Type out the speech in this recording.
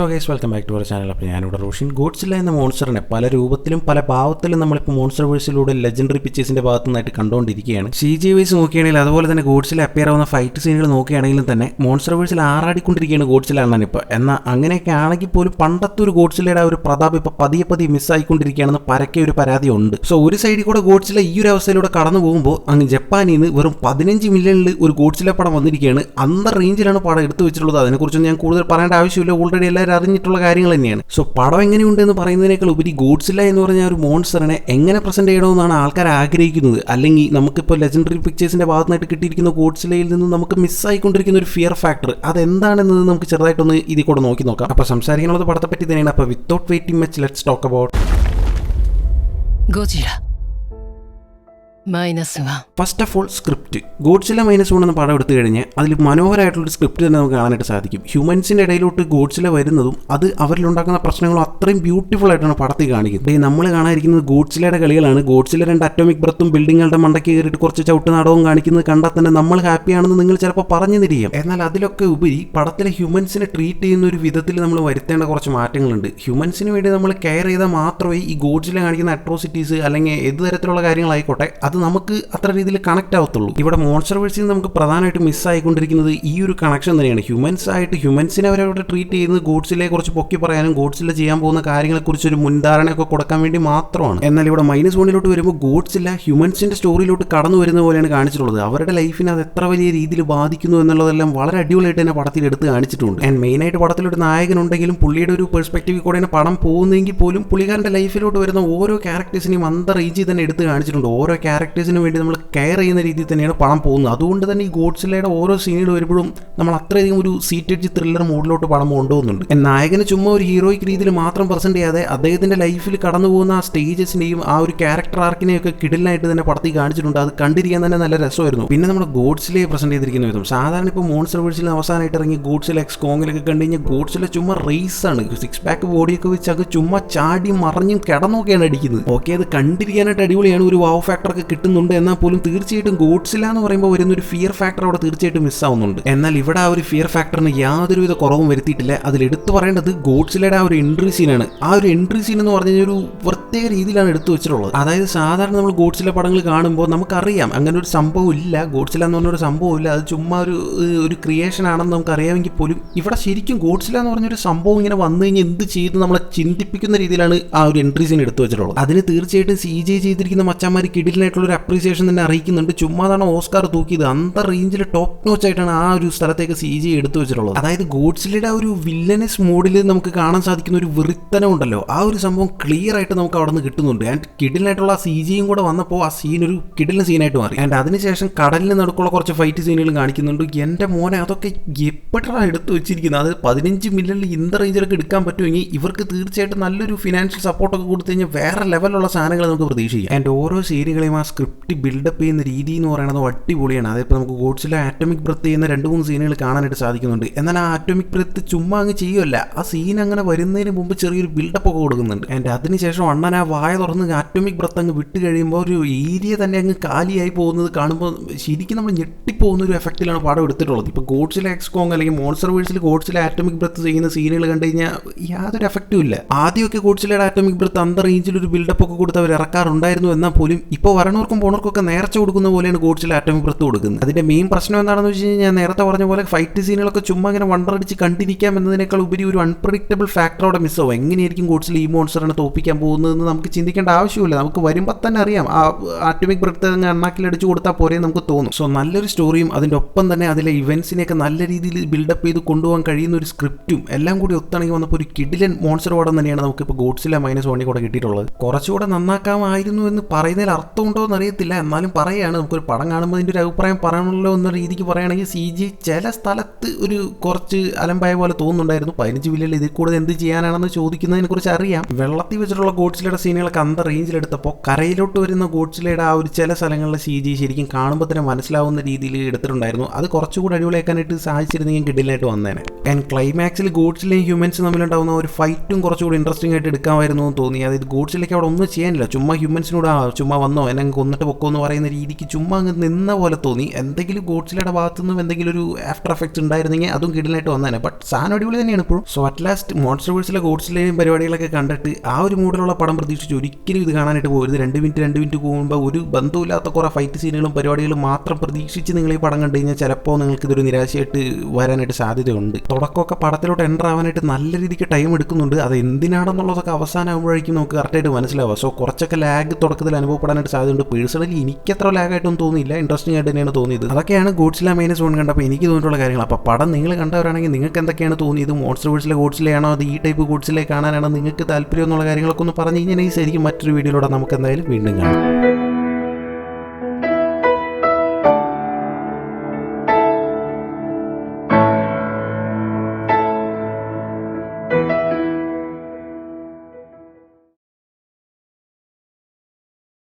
So guys welcome back to our channel. അപ്പോൾ ഞാനിവിടെ Roshin Godzilla എന്ന മോൺസ്റ്ററിനെ പല രൂപത്തിലും പല ഭാവത്തിലും നമ്മളിപ്പോൾ മോൺസ്റ്റർ വേഴ്സിലൂടെ ലെജൻഡറി പിക്ചേഴ്സിന്റെ ഭാഗത്തു നിന്നായിട്ട് കണ്ടുകൊണ്ടിരിക്കുകയാണ്. CG വൈസ് നോക്കുകയാണെങ്കിൽ അതുപോലെ തന്നെ ഗോഡ്സിൽ അപ്പിയർ ആവുന്ന ഫൈറ്റ് സീനുകൾ നോക്കുകയാണെങ്കിലും തന്നെ മോൺസ്റ്റർ വേഴ്സിൽ ആറാടിക്കൊണ്ടിരിക്കുകയാണ് ഗോഡ്സില എന്നാണ് ഇപ്പോൾ. എന്നാൽ അങ്ങനെയൊക്കെ ആണെങ്കിൽ പോലും പണ്ടത്തെ ഒരു ഗോഡ്സിലയുടെ ഒരു പ്രതാപം ഇപ്പോൾ പതിയെ മിസ്സായിക്കൊണ്ടിരിക്കുകയാണെന്ന് പരക്കെ ഒരു പരാതി ഉണ്ട്. സോ ഒരു സൈഡിൽ കൂടെ ഗോഡ്സില ഈ ഒരു അവസ്ഥയിലൂടെ കടന്നു പോകുമ്പോൾ അങ്ങ് ജപ്പാനിൽ നിന്ന് വെറും 15 മില്യണിൽ ഒരു ഗോഡ്സില പടം വന്നിരിക്കുകയാണ്. അന്തർ റേഞ്ചിലാണ് പടം എടുത്തു വെച്ചിട്ടുള്ളത്. അതിനെക്കുറിച്ച് ഞാൻ കൂടുതൽ പറയേണ്ട ആവശ്യമില്ല, ഓൾറെഡി എല്ലാവരും അറിഞ്ഞിട്ടുള്ള കാര്യങ്ങൾ തന്നെയാണ്. സോ പടം എങ്ങനെയുണ്ട് എന്ന് പറയുന്നതിനേക്കാൾ ഉപരി ഗോഡ്സില്ല എന്ന് പറഞ്ഞ ഒരു മോൺസ്റ്ററിനെ എങ്ങനെ പ്രസന്റ് ചെയ്യണമെന്നാണ് ആൾക്കാർ ആഗ്രഹിക്കുന്നത്. അല്ലെങ്കിൽ നമുക്കിപ്പോൾ ലെജൻഡറി പിക്ചേഴ്സിന്റെ ഭാഗത്തായിട്ട് കിട്ടിയിരിക്കുന്ന ഗോഡ്സിലയിൽ നിന്ന് നമുക്ക് മിസ്സായിക്കൊണ്ടിരിക്കുന്ന ഒരു ഫിയർ ഫാക്ടർ അതെന്താണെന്നത് നമുക്ക് ചെറുതായിട്ടൊന്ന് ഇതിൽ കൂടെ നോക്കി നോക്കാം. അപ്പോൾ സംസാരിക്കാനുള്ളത് പടത്തെ പറ്റി തന്നെയാണ്. അപ്പോൾ without waiting much let's talk about Godzilla -1. First of all script. Godzilla -1 എന്ന പടം എടുത്തു കഴിഞ്ഞാൽ അതിൽ മനോഹരമായിട്ടുള്ളൊരു സ്ക്രിപ്റ്റ് തന്നെ നമുക്ക് കാണാനായിട്ട് സാധിക്കും. ഹ്യൂമൻസിൻ്റെ ഇടയിലോട്ട് ഗോഡ്സില വരുന്നതും അത് അവരിലുണ്ടാക്കുന്ന പ്രശ്നങ്ങളും അത്രയും ബ്യൂട്ടിഫുൾ ആയിട്ടാണ് പടത്തിൽ കാണിക്കുന്നത്. നമ്മൾ കാണാതിരിക്കുന്നത് ഗോഡ്സിലയുടെ കളികളാണ്. ഗോഡ്സില 2 അറ്റോമിക് ബ്രത്തും ബിൽഡിങ്ങുകളുടെ മണ്ടയ്ക്ക് കയറിയിട്ട് കുറച്ച് ചവിട്ട് നാടകവും കാണിക്കുന്നത് കണ്ടാൽ തന്നെ നമ്മൾ ഹാപ്പിയാണെന്ന് നിങ്ങൾ ചിലപ്പോൾ പറഞ്ഞു തിരിയും. എന്നാൽ അതിലൊക്കെ ഉപരി പടത്തിലെ ഹ്യൂമൻസിനെ ട്രീറ്റ് ചെയ്യുന്ന ഒരു വിധത്തിൽ നമ്മൾ വരുത്തേണ്ട കുറച്ച് മാറ്റങ്ങളുണ്ട്. ഹ്യൂമൻസിന് വേണ്ടി നമ്മൾ കെയർ ചെയ്താൽ മാത്രമേ ഈ ഗോഡ്സില കാണിക്കുന്ന അട്രോസിറ്റീസ് അല്ലെങ്കിൽ ഏത് തരത്തിലുള്ള കാര്യങ്ങളായിക്കോട്ടെ അത് നമുക്ക് അത്ര രീതിയിൽ കണക്ട് ആവത്തുള്ളൂ. ഇവിടെ മോൺസ്റ്റർ വേഴ്സിൽ നമുക്ക് പ്രധാനമായിട്ട് മിസ്സായിക്കൊണ്ടിരിക്കുന്നത് ഈ ഒരു കണക്ഷൻ തന്നെയാണ്. ഹ്യൂമൻസിനെ അവരവിടെ ട്രീറ്റ് ചെയ്യുന്നത് ഗോഡ്സിലയെ കുറിച്ച് പൊക്കി പറയാനും ഗോഡ്സില ചെയ്യാൻ പോകുന്ന കാര്യങ്ങളെക്കുറിച്ച് ഒരു മുൻധാരണയൊക്കെ കൊടുക്കാൻ വേണ്ടി മാത്രമാണ്. എന്നാൽ ഇവിടെ -1 വരുമ്പോൾ ഗോഡ്സില ഹ്യൂമൻസിന്റെ സ്റ്റോറിയിലോട്ട് കടന്നു വരുന്ന പോലെയാണ് കാണിച്ചിട്ടുള്ളത്. അവരുടെ ലൈഫിനെ അത് എത്ര വലിയ രീതിയിൽ ബാധിക്കുന്നു എന്നുള്ളതെല്ലാം വളരെ അടിപൊളിയായിട്ട് തന്നെ പടത്തിൽ എടുത്ത് കാണിച്ചിട്ടുണ്ട്. ആൻഡ് മെയിനായിട്ട് പടത്തിലൊരു നായകനുണ്ടെങ്കിലും പുള്ളിയുടെ ഒരു പെർസ്പെക്റ്റീവിൽ കൂടെയാണ് പടം പോകുന്നതെങ്കിൽ പോലും പുള്ളിക്കാരൻ്റെ ലൈഫിലോട്ട് വരുന്ന ഓരോ ക്യാരക്ടേഴ്സിനെയും അന്തർ റേഞ്ചിൽ തന്നെ എടുത്ത് കാണിച്ചിട്ടുണ്ട്. ഓരോ ക്യാരക്ടേഴ്സിന് വേണ്ടി നമ്മൾ കെയർ ചെയ്യുന്ന രീതിയിൽ തന്നെയാണ് പടം പോകുന്നത്. അതുകൊണ്ട് തന്നെ ഈ ഗോഡ്സിലയുടെ ഓരോ സീനുകൾ വരുമ്പോഴും നമ്മൾ അത്രയധികം ഒരു സീറ്റഡ് ത്രില്ലർ മോഡിലോട്ട് പടം കൊണ്ടുപോകുന്നുണ്ട്. നായകന് ചുമ്മാ ഒരു ഹീറോയിക് രീതിയിൽ മാത്രം പ്രസന്റ് ചെയ്യാതെ അദ്ദേഹത്തിന്റെ ലൈഫിൽ കടന്നു പോകുന്ന ആ സ്റ്റേജസിനെയും ആ ഒരു ക്യാരക്ടർ ആർക്കിനെയും ഒക്കെ കിടിലായിട്ട് തന്നെ പടത്തിൽ കാണിച്ചിട്ടുണ്ട്. അത് കണ്ടിരിക്കാൻ തന്നെ നല്ല രസമായിരുന്നു. പിന്നെ നമ്മുടെ ഗോഡ്സിലയെ പ്രസന്റ് ചെയ്തിരിക്കുന്ന വിധം സാധാരണ ഇപ്പോൾ മോൺസ്റ്റർ വേഴ്സിൽ അവസാനമായിട്ട് ഇറങ്ങി ഗോഡ്സില എക്സ് കോങ്ങിലൊക്കെ കണ്ടു കഴിഞ്ഞാൽ ഗോഡ്സില ചുമ്മാ റേസ് ആണ്. 6 പാക്ക് ബോഡിയൊക്കെ വെച്ച് അത് ചുമ്മാ ചാടി മറിഞ്ഞും കിടന്നൊക്കെയാണ് അടിക്കുന്നത്. ഓക്കെ, അത് കണ്ടിരിക്കാനായിട്ട് അടിപൊളിയാണ്, ഒരു വാവ് ഫാക്ടർ ഒക്കെ കിട്ടുന്നുണ്ട്. എന്നാൽ പോലും തീർച്ചയായിട്ടും ഗോഡ്സില എന്ന് പറയുമ്പോൾ വരുന്നൊരു ഫിയർ ഫാക്ടർ അവിടെ തീർച്ചയായിട്ടും മിസ്സാവുന്നുണ്ട്. എന്നാൽ ഇവിടെ ആ ഒരു ഫിയർ ഫാക്ടറിന് യാതൊരുവിധ കുറവും വരുത്തിയിട്ടില്ല. അതിൽ എടുത്തു പറയേണ്ടത് ഗോഡ്സിലയുടെ ആ ഒരു എൻട്രി സീനാണ്. ആ ഒരു എൻട്രി സീൻ എന്ന് പറഞ്ഞു കഴിഞ്ഞാൽ ഒരു പ്രത്യേക രീതിയിലാണ് എടുത്തു വെച്ചിട്ടുള്ളത്. അതായത് സാധാരണ നമ്മൾ ഗോഡ്സില പടങ്ങൾ കാണുമ്പോൾ നമുക്കറിയാം അങ്ങനെ ഒരു സംഭവം ഇല്ല, ഗോഡ്സില എന്ന് പറഞ്ഞൊരു സംഭവം ഇല്ല, അത് ചുമ്മാ ഒരു ക്രിയേഷൻ ആണെന്ന് നമുക്കറിയാമെങ്കിൽ പോലും ഇവിടെ ശരിക്കും ഗോഡ്സില എന്ന് പറഞ്ഞൊരു സംഭവം ഇങ്ങനെ വന്നു കഴിഞ്ഞാൽ എന്ത് ചെയ്ത് നമ്മളെ ചിന്തിപ്പിക്കുന്ന രീതിയിലാണ് ആ ഒരു എൻട്രി സീൻ എടുത്തു വെച്ചിട്ടുള്ളത്. അതിന് തീർച്ചയായിട്ടും CG ചെയ്തിരിക്കുന്ന മച്ചാന്മാർ കിടിലിനായിട്ടുള്ള ഒരു അപ്രീസിയേഷൻ തന്നെ അറിയിക്കുന്നുണ്ട്. ചുമ്മാതാണ് ഓസ്കാർ തൂക്കിയത്. അന്തർ റേഞ്ചിൽ ടോപ്പ് നോച്ച് ആയിട്ടാണ് ആ ഒരു സ്ഥലത്തേക്ക് CG എടുത്തു വെച്ചിട്ടുള്ളത്. അതായത് ഗോഡ്സിലയുടെ ആ ഒരു വില്ലനസ് മോഡിൽ നമുക്ക് കാണാൻ സാധിക്കുന്ന ഒരു വെറിത്തനം ഉണ്ടല്ലോ, ആ ഒരു സംഭവം ക്ലിയർ ആയിട്ട് നമുക്ക് അവിടെ നിന്ന് കിട്ടുന്നുണ്ട്. ആൻഡ് കിടിലായിട്ടുള്ള ആ CGയും കൂടെ വന്നപ്പോൾ ആ സീൻ ഒരു കിടിലൻ സീനായിട്ട് മാറി. ആൻഡ് അതിനുശേഷം കടലിന് നടുക്കുള്ള കുറച്ച് ഫൈറ്റ് സീനുകൾ കാണിക്കുന്നുണ്ട്. എൻ്റെ മോനെ അതൊക്കെ എപ്പോഴാണ് എടുത്തു വെച്ചിരിക്കുന്നത്. അത് 15 മില്യണിൽ ഇന്ത റേഞ്ചിലൊക്കെ എടുക്കാൻ പറ്റുമെങ്കിൽ ഇവർക്ക് തീർച്ചയായിട്ടും നല്ലൊരു ഫിനാൻഷ്യൽ സപ്പോർട്ടൊക്കെ കൊടുത്തു കഴിഞ്ഞാൽ വേറെ ലെവലുള്ള സാധനങ്ങൾ നമുക്ക് പ്രതീക്ഷിക്കാം. ആൻഡ് ഓരോ സീനുകളെയും ആ സ്ക്രിപ്റ്റ് ബിൽഡപ്പ് ചെയ്യുന്ന രീതി എന്ന് പറയുന്നത് അടിപൊളിയാണ്. അതിപ്പോൾ നമുക്ക് ഗോഡ്സില ആറ്റോമിക് ബ്രത്ത് ചെയ്യുന്ന 2-3 സീനുകൾ കാണാനായിട്ട് സാധിക്കുന്നുണ്ട്. എന്നാൽ ആ ആറ്റോമിക് ബ്രത്ത് ചുമ്മാ അങ്ങ് ചെയ്യുമല്ല, ആ സീൻ അങ്ങനെ വരുന്നതിന് മുമ്പ് ചെറിയൊരു ബിൽഡപ്പ് ഒക്കെ കൊടുക്കുന്നുണ്ട്. ആൻഡ് അതിനുശേഷം അണ്ണൻ ആ വായ തുറന്ന് ആറ്റോമിക് ബ്രത്ത് അങ്ങ് വിട്ട് കഴിയുമ്പോൾ ഒരു ഏരിയ തന്നെ അങ്ങ് കാലിയായി പോകുന്നത് കാണുമ്പോൾ ശരിക്കും നമ്മൾ ഞെട്ടിപ്പോകുന്ന ഒരു എഫക്റ്റിലാണ് പടം എടുത്തിട്ടുള്ളത്. ഇപ്പോൾ ഗോഡ്സില എക്സ് കോങ് അല്ലെങ്കിൽ മോൺസ്റ്റർ വേഴ്സിൽ ഗോഡ്സില ആറ്റോമിക് ബ്രത്ത് ചെയ്യുന്ന സീനുകൾ കണ്ടു കഴിഞ്ഞാൽ യാതൊരു എഫക്റ്റും ഇല്ല. ആദ്യമൊക്കെ ഗോഡ്സിലയുടെ ആറ്റോമിക് ബ്രത്ത് അന്തർ റേഞ്ചിൽ ഒരു ബിൽഡപ്പ് ഒക്കെ കൊടുത്ത് അവർ ഇറക്കാറുണ്ടായിരുന്നു. എന്നാൽ പോലും ഇപ്പോൾ വരണവർക്കും പോണവർക്കൊക്കെ നേർച്ച കൊടുക്കുന്ന പോലെയാണ് ഗോഡ്സില ആറ്റോമിക് ബ്രത്ത് കൊടുക്കുന്നത്. അതിന്റെ മെയിൻ പ്രശ്നം എന്താണെന്ന് വെച്ച് കഴിഞ്ഞാൽ ഞാൻ നേരത്തെ പറഞ്ഞ പോലെ ഫൈറ്റ് സീനുകളൊക്കെ ചുമ്മാ ഇങ്ങനെ വണ്ടറടിച്ച് കണ്ടിരിക്കാം എന്നതിനേക്കാൾ ഉപരി ഒരു അൺപ്രഡിക്റ്റബിൾ ഫാക്ടർ അവിടെ മിസ്സാവും. എങ്ങനെയായിരിക്കും ഗോഡ്സില ഈ മോൺസ്റ്ററിനെ തോപ്പിക്കാൻ പോകുന്നതെന്ന് നമുക്ക് ചിന്തിക്കേണ്ട ആവശ്യമില്ല. നമുക്ക് വരുമ്പോൾ തന്നെ അറിയാം, ആ ആറ്റോമിക് ബ്രത്ത് അങ്ങ് അണ്ണാക്കിലടിച്ച് കൊടുത്താൽ പോരെ നമുക്ക് തോന്നും. സോ നല്ലൊരു സ്റ്റോറിയും അതിൻ്റെ ഒപ്പം തന്നെ അതിലെ ഇവന്റ്സിനെയൊക്കെ നല്ല രീതിയിൽ ബിൽഡപ്പ് ചെയ്ത് കൊണ്ടുപോകാൻ കഴിയുന്ന ഒരു സ്ക്രിപ്റ്റും എല്ലാം കൂടി ഒത്തിണങ്ങി വന്നപ്പോൾ ഒരു കിടിലൻ മോൺസ്റ്റർ പടം തന്നെയാണ് നമുക്കിപ്പോൾ ഗോഡ്സില -1 കൂടെ കിട്ടിയിട്ടുള്ളത്. കുറച്ചുകൂടെ നന്നാക്കാമായിരുന്നു എന്ന് പറയുന്നതിൽ അർത്ഥമുണ്ടോ എന്ന് അറിയത്തില്ല, എന്നാലും പറയുകയാണ്. നമുക്കൊരു പടം കാണുമ്പോൾ അതിൻ്റെ ഒരു അഭിപ്രായം പറയണമല്ലോ എന്ന രീതിക്ക് പറയുകയാണെങ്കിൽ CG ചില സ്ഥലത്ത് ഒരു കുറച്ച് അലമ്പായ പോലെ തോന്നുന്നുണ്ടായിരുന്നു. 15 മില്യണിൽ ഇതിൽ കൂടുതൽ എന്ത് ചെയ്യാനാണെന്ന് ചോദിക്കുന്നതിനെ കുറിച്ച് അറിയാം. വെള്ളത്തിൽ വെച്ചിട്ടുള്ള ഗോഡ്സിലയുടെ സീനുകളൊക്കെ അന്തർ റേഞ്ചിലെടുത്തപ്പോൾ കരയിലോട്ട് വരുന്ന ഗോഡ്സിലയുടെ ആ ഒരു ചില സ്ഥലങ്ങളിലെ CG ശരിക്കും കാണുമ്പോൾ തന്നെ മനസ്സിലാവുന്ന രീതിയിൽ എടുത്തിട്ടുണ്ടായിരുന്നു. അത് കുറച്ചുകൂടി അടിപൊളിയാക്കാനായിട്ട് സാധിച്ചിരുന്നെങ്കിൽ കിടിലായിട്ട് വന്നേനെ. ആൻഡ് ക്ലൈമാക്സിൽ ഗോഡ്സിലെയും ഹ്യൂമൻസ് തമ്മിലുണ്ടാവുന്ന ഒരു ഫൈറ്റും കുറച്ചുകൂടി ഇൻട്രസ്റ്റിംഗ് ആയിട്ട് എടുക്കാമായിരുന്നു എന്ന് തോന്നി. അതായത് ഗോഡ്സിലേക്ക് അവിടെ ഒന്നും ചെയ്യാനില്ല, ചുമ്മാ ഹ്യൂമൻസിനോട് ചുമ്മാ വന്നോ എന്നെ കൊന്നിട്ട് പൊക്കോ എന്ന് പറയുന്ന രീതിക്ക് ചുമ്മാ അങ്ങ് നിന്ന പോലെ തോന്നി. എന്തെങ്കിലും ഗോഡ്സിലയുടെ ഭാഗത്തു നിന്നും എന്തെങ്കിലും ഒരു ആഫ്റ്റർ എഫക്ട്സ് ഉണ്ടായിരുന്നെങ്കിൽ അതും കിടലായിട്ട് വന്നേനെ. ബട്ട് സാധനം അടിപൊളി തന്നെയാണ് ഇപ്പോഴും. സോ അറ്റ് ലാസ്റ്റ് മോൺസ്റ്റർവേഴ്സിലെ ഗോഡ്സിലെയും പരിപാടികളൊക്കെ കണ്ടിട്ട് ആ ഒരു മൂഡിലുള്ള പടം പ്രതീക്ഷിച്ച് ഒരിക്കലും ഇത് കാണാനായിട്ട് പോകരുത്. 2 മിനിറ്റ് പോകുമ്പോൾ ഒരു ബന്ധമില്ലാത്ത കുറേ ഫൈറ്റ് സീനുകളും പരിപാടികളും മാത്രം പ്രതീക്ഷിച്ച് നിങ്ങൾ ഈ പടം കണ്ടു കഴിഞ്ഞാൽ ചിലപ്പോൾ നിങ്ങൾക്ക് ഇതൊരു നിരാശയായിട്ട് വരാനായിട്ട് സാധ്യതയുണ്ട്. തുടക്കമൊക്കെ പടത്തിലോട്ട് എൻ്റർ ആവാനായിട്ട് നല്ല രീതിക്ക് ടൈം എടുക്കുന്നുണ്ട്. അത് എന്തിനാണെന്നുള്ളതൊക്കെ അവസാനമാകുമ്പോഴേക്കും നമുക്ക് കറക്റ്റായിട്ട് മനസ്സിലാവുക. സോ കുറച്ചൊക്കെ ലാഗ് തുടക്കത്തിൽ അനുഭവപ്പെടാനായിട്ട് സാധ്യതയുണ്ട്. പേഴ്സണലി എനിക്കത്ര ലാഗായിട്ടൊന്നും തോന്നിയില്ല, ഇൻട്രസ്റ്റിംഗ് ആയിട്ട് തന്നെയാണ് തോന്നിയത്. അതൊക്കെയാണ് ഗോഡ്സില -1 കണ്ടപ്പോൾ എനിക്ക് തോന്നിയിട്ടുള്ള കാര്യങ്ങൾ. അപ്പോൾ പടം നിങ്ങൾ കണ്ടവരാണെങ്കിൽ നിങ്ങൾക്ക് എന്തൊക്കെയാണ് തോന്നിയത്? മോൺസ്റ്റർവേഴ്സിലെ ഗോഡ്സിലയാണോ അത് ഈ ടൈപ്പ് ഗോഡ്സിലെ കാണാനാണോ നിങ്ങൾക്ക് താല്പര്യം എന്നുള്ള കാര്യങ്ങളൊക്കെ ഒന്ന് പറഞ്ഞു കഴിഞ്ഞാൽ നൈസായിരിക്കും. മറ്റൊരു വീഡിയോയിലൂടെ നമുക്ക് എന്തായാലും വീണ്ടും കാണാം.